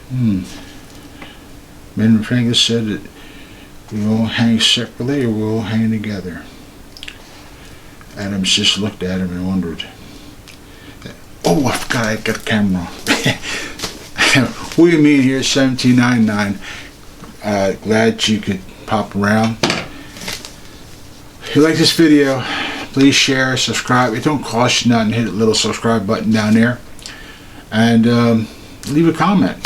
Benjamin Franklin said that we all hang separately or we all hang together. Adams just looked at him and wondered. Oh, I forgot I got a camera. What do you mean here, 1799? Glad you could pop around. If you like this video, please share, subscribe. It don't cost you nothing. Hit the little subscribe button down there. And leave a comment.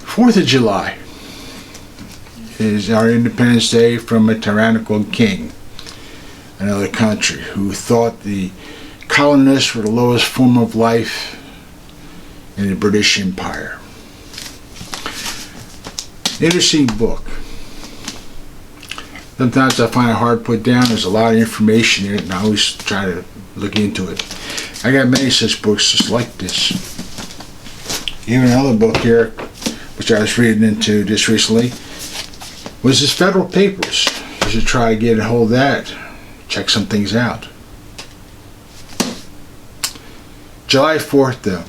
4th of July is our Independence Day from a tyrannical king. Another country who thought the colonists were the lowest form of life in the British Empire. Interesting book. Sometimes I find it hard to put down. There's a lot of information in it, and I always try to look into it. I got many such books just like this. Even another book here, which I was reading into just recently, was his Federal Papers. You should try to get a hold of that. Check some things out. July 4th, though.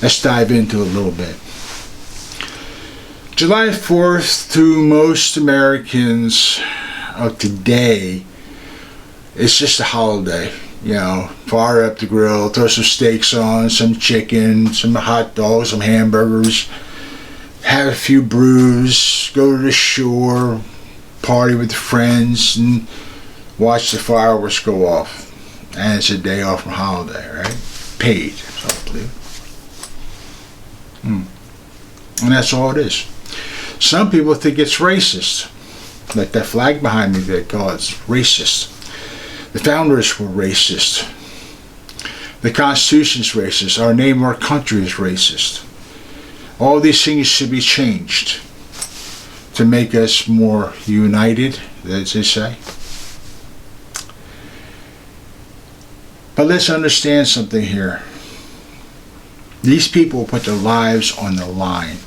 Let's dive into it a little bit. July 4th, to most Americans of today, it's just a holiday. You know, fire up the grill, throw some steaks on, some chicken, some hot dogs, some hamburgers, have a few brews, go to the shore, party with friends, and watch the fireworks go off. And it's a day off from holiday, right? Paid, so I believe. And that's all it is. Some people think it's racist. Like that flag behind me, they call it racist. The founders were racist. The Constitution's racist. Our name, our country is racist. All these things should be changed to make us more united, as they say. But let's understand something here. These people put their lives on the line.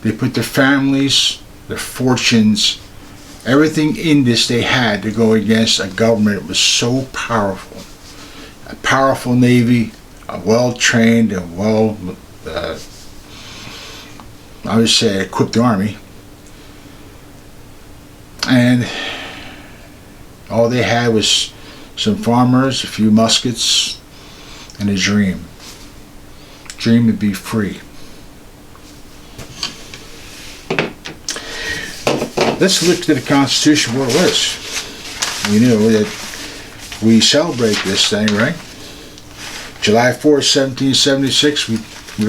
They put their families, their fortunes, everything in this they had to go against a government that was so powerful. A powerful navy, a well-trained and I would say equipped army. And all they had was some farmers, a few muskets, and a dream. Dream to be free. Let's look to the Constitution where it was. We know that we celebrate this thing, right? July 4th, 1776, we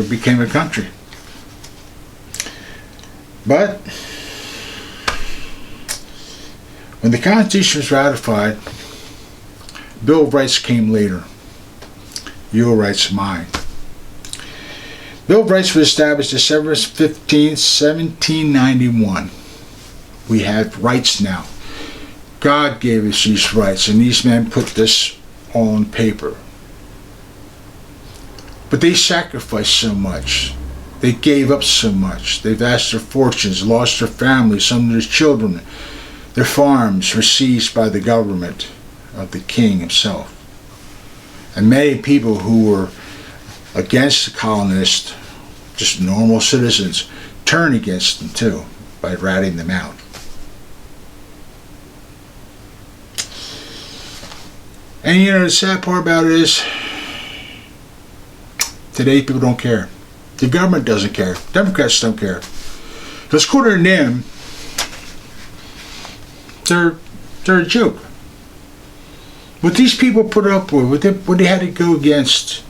became a country. But when the Constitution was ratified, Bill of Rights came later. Your rights, mine. Bill of Rights was established December 15, 1791. We have rights now. God gave us these rights, and these men put this on paper. But they sacrificed so much. They gave up so much. They've asked their fortunes, lost their families, some of their children. Their farms were seized by the government of the king himself. And many people who were against the colonists, just normal citizens, turned against them too by ratting them out. And you know, the sad part about it is, today people don't care. The government doesn't care. Democrats don't care. Because according to them, they're a joke. What these people put up with, what they had to go against,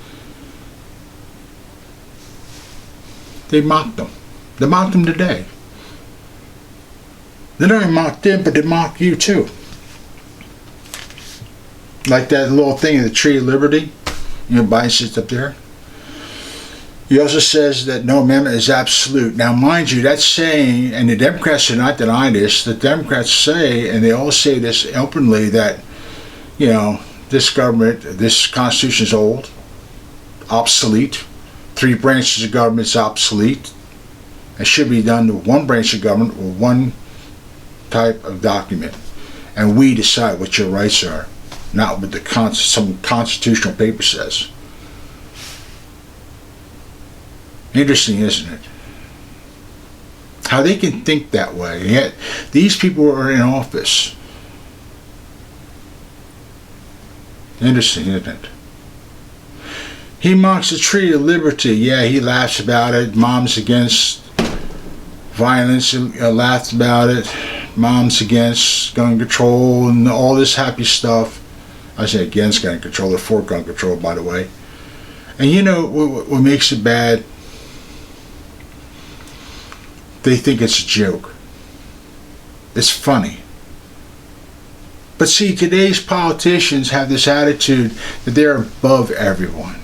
they mocked them. They mocked them today. They not only mock them, but they mock you too. Like that little thing in the Tree of Liberty. You know, Biden sits up there. He also says that no amendment is absolute. Now, mind you, that's saying, and the Democrats do not deny this, the Democrats say, and they all say this openly, that, you know, this government, this Constitution is old, obsolete. 3 branches of government is obsolete. It should be done to one branch of government with one type of document. And we decide what your rights are. not what some constitutional paper says. Interesting, isn't it? How they can think that way, and yet these people are in office. Interesting, isn't it? He mocks the Tree of Liberty. Yeah, he laughs about it. Moms against violence, laughs about it. Moms against gun control and all this happy stuff. I say against gun control. They're for gun control, by the way. And you know what makes it bad? They think it's a joke. It's funny. But see, today's politicians have this attitude that they're above everyone.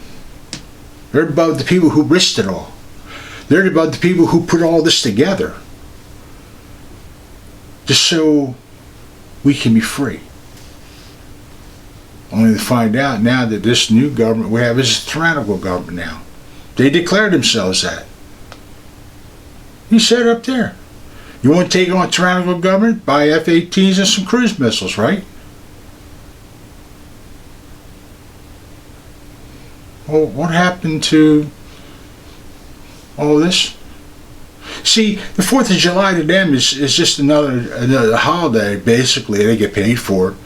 They're above the people who risked it all. They're above the people who put all this together. Just so we can be free. Only to find out now that this new government we have is a tyrannical government now. They declared themselves that. You said up there. You want to take on a tyrannical government? Buy F-18s and some cruise missiles, right? Well, what happened to all this? See, the 4th of July to them is just another holiday, basically. They get paid for it.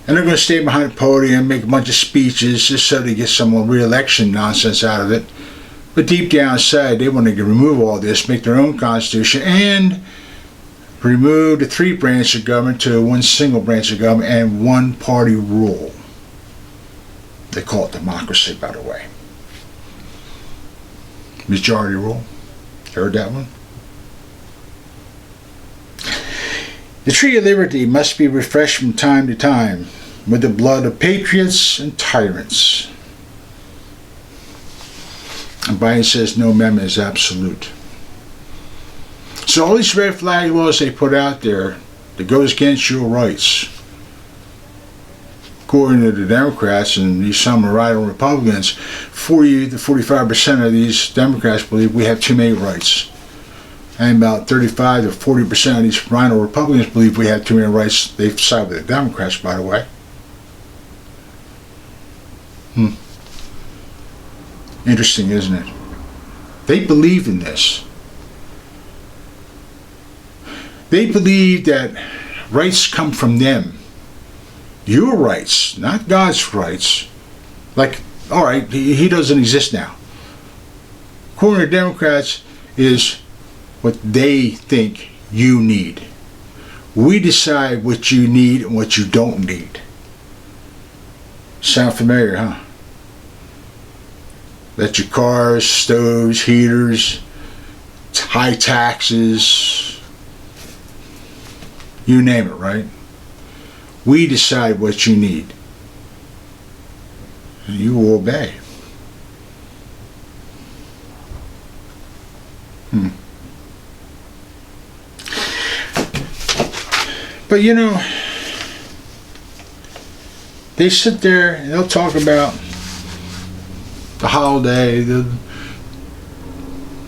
And they're going to stay behind the podium, make a bunch of speeches, just so they get some re-election nonsense out of it. But deep down inside, they want to remove all this, make their own constitution, and remove the 3 branches of government to 1 single branch of government and 1 party rule. They call it democracy, by the way. Majority rule. Heard that one? The Tree of Liberty must be refreshed from time to time with the blood of patriots and tyrants. And Biden says no amendment is absolute. So all these red flag laws they put out there that goes against your rights, according to the Democrats and these some radical Republicans, 40 to 45% of these Democrats believe we have too many rights. And about 35 to 40% of these rhino Republicans believe we have too many rights. They side with the Democrats, by the way. Interesting, isn't it? They believe in this. They believe that rights come from them. Your rights, not God's rights. Like, all right, he doesn't exist now. According to Democrats, is what they think you need. We decide what you need and what you don't need. Sound familiar, huh? That your cars, stoves, heaters, high taxes, you name it, right? We decide what you need. And you will obey. But you know, they sit there and they'll talk about the holiday.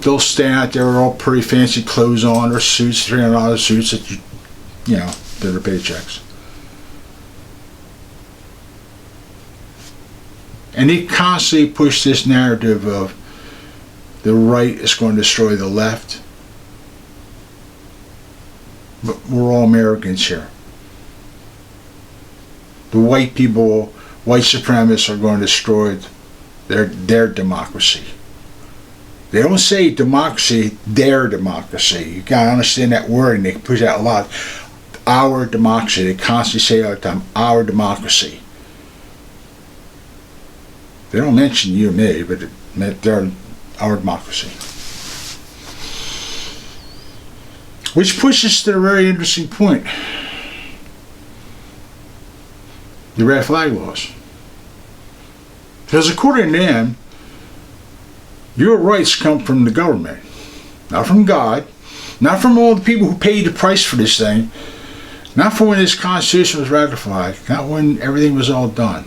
They'll stand out there with all pretty fancy clothes on, or suits, $300 suits that you know, they're their paychecks. And they constantly push this narrative of the right is going to destroy the left. But we're all Americans here. The white people, white supremacists, are going to destroy their democracy. They don't say democracy, their democracy. You gotta understand that word, and they push that a lot. Our democracy. They constantly say all the time, our democracy. They don't mention you and me, but they're our democracy. Which pushes to a very interesting point. The red flag laws. Because according to them, your rights come from the government. Not from God. Not from all the people who paid the price for this thing. Not from when this Constitution was ratified. Not when everything was all done.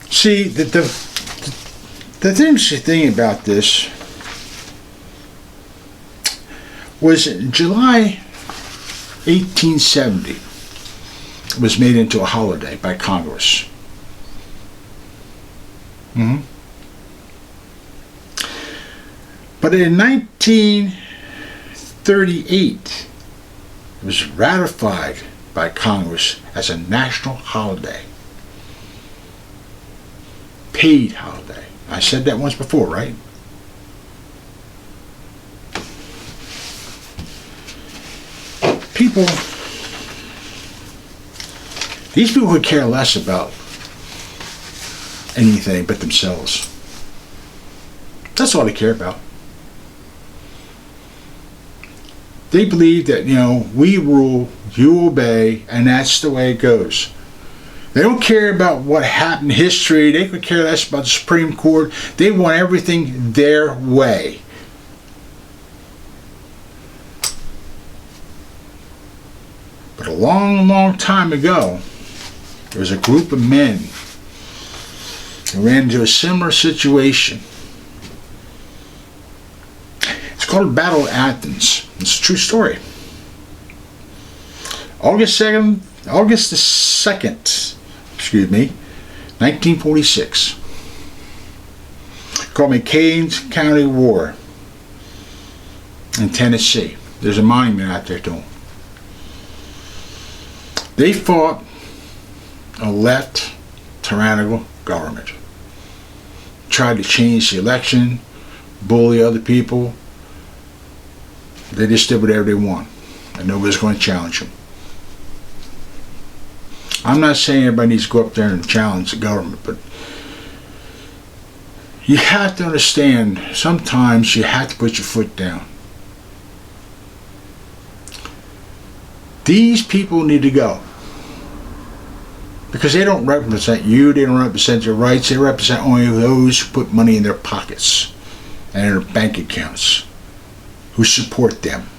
See, the interesting thing about this was July 1870, it was made into a holiday by Congress. But in 1938, it was ratified by Congress as a national holiday. Paid holiday. I said that once before, right? These people would care less about anything but themselves. That's all they care about. They believe that, we rule, you obey, and that's the way it goes. They don't care about what happened in history. They could care less about the Supreme Court. They want everything their way. But a long, long time ago, there was a group of men who ran into a similar situation. It's called the Battle of Athens. It's a true story. August the 2nd, 1946. Called McCain's County War in Tennessee. There's a monument out there to them. They fought a left tyrannical government. Tried to change the election, bully other people. They just did whatever they want, and nobody's going to challenge them. I'm not saying everybody needs to go up there and challenge the government, but you have to understand, sometimes you have to put your foot down. These people need to go. Because they don't represent you, they don't represent your rights, they represent only those who put money in their pockets and in their bank accounts, who support them.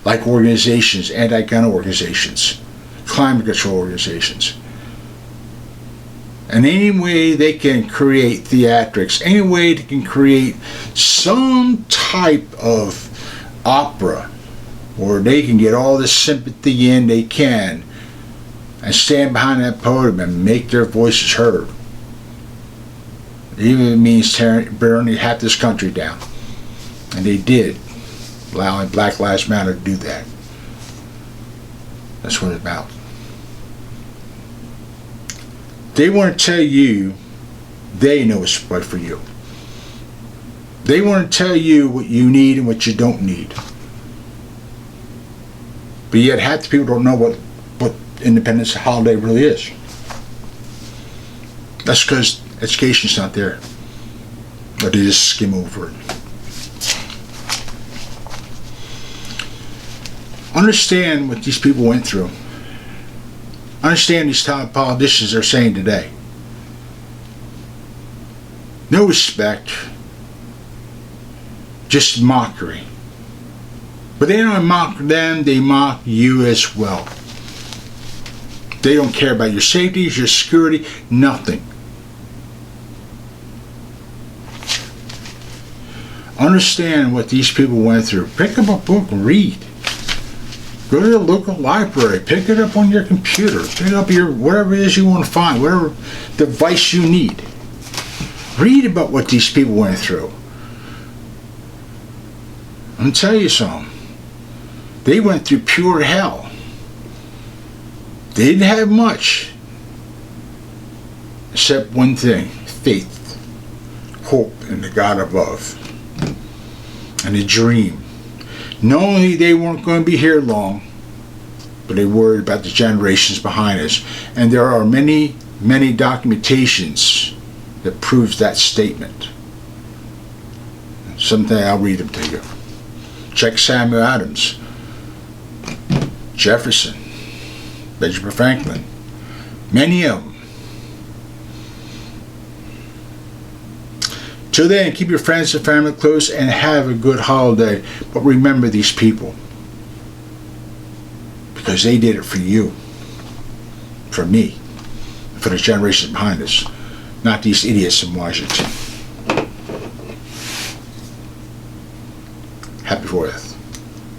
Like organizations, anti-gun organizations, climate control organizations. And any way they can create theatrics, any way they can create some type of opera where they can get all the sympathy in they can and stand behind that podium and make their voices heard. Even if it means burning half this country down. And they did, allowing Black Lives Matter to do that. That's what it's about. They want to tell you they know what's right for you. They want to tell you what you need and what you don't need. But yet half the people don't know what Independence holiday really is. That's because education's not there. Or they just skim over it. Understand what these people went through. Understand these top politicians are saying today. No respect. Just mockery. But they don't mock them, they mock you as well. They don't care about your safety, your security, nothing. Understand what these people went through. Pick up a book and read. Go to the local library. Pick it up on your computer. Pick up your whatever it is you want to find, whatever device you need. Read about what these people went through. I'm going to tell you something. They went through pure hell. They didn't have much except one thing: faith, hope in the God above, and a dream. Knowing they weren't going to be here long, but they worried about the generations behind us. And there are many, many documentations that proves that statement. Someday I'll read them to you. Check Samuel Adams, Jefferson, Benjamin Franklin, many of them. Till then, keep your friends and family close and have a good holiday. But remember these people, because they did it for you, for me, for the generations behind us, not these idiots in Washington. Happy 4th.